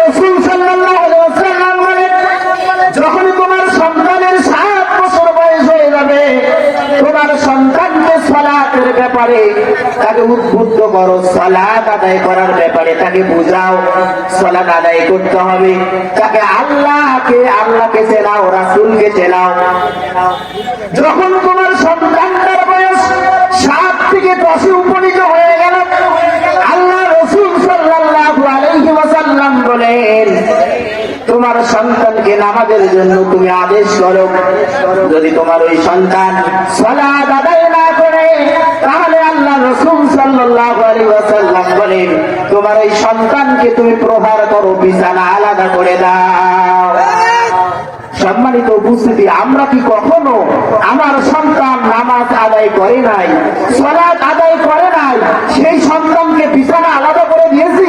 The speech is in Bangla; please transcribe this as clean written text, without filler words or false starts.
রাসূল সাল্লাল্লাহু আলাইহি ওয়াসাল্লাম বলেন, যখন তোমার সন্তানের 7 বছর বয়স হয়ে যাবে, তোমার সন্তানকে সালাতের ব্যাপারে তাকে উদ্বুদ্ধ করো, সালাত আদায় করার ব্যাপারে তাকে বুঝাও, সালাত আদায় করতে হবে। তাকে আল্লাহকে চেনাও, রাসূলকে চেনাও। যখন তোমার সন্তানটার বয়স 7 থেকে 10-এ উপনীত হয়ে গেল, আল্লাহ রাসূল সাল্লাল্লাহু আলাইহি ওয়াসাল্লাম বলেন, তোমার সন্তানকে নামাজের জন্য তুমি আদেশ করো। যদি তোমার ওই সন্তান সালাত আদায় না করে, তাহলে আল্লাহ রাসূল সাল্লাল্লাহু আলাইহি ওয়াসাল্লাম বলেন, তোমার ওই সন্তানকে তুমি প্রহার করো, বিছানা আলাদা করে দাও। সম্মানিত উপস্থিতি, আমরা কি কখনো আমার সন্তান নামাজ আদায় করে নাই, সালাত আদায় করে নাই, সেই সন্তানকে বিছানা আলাদা করে দিয়েছি?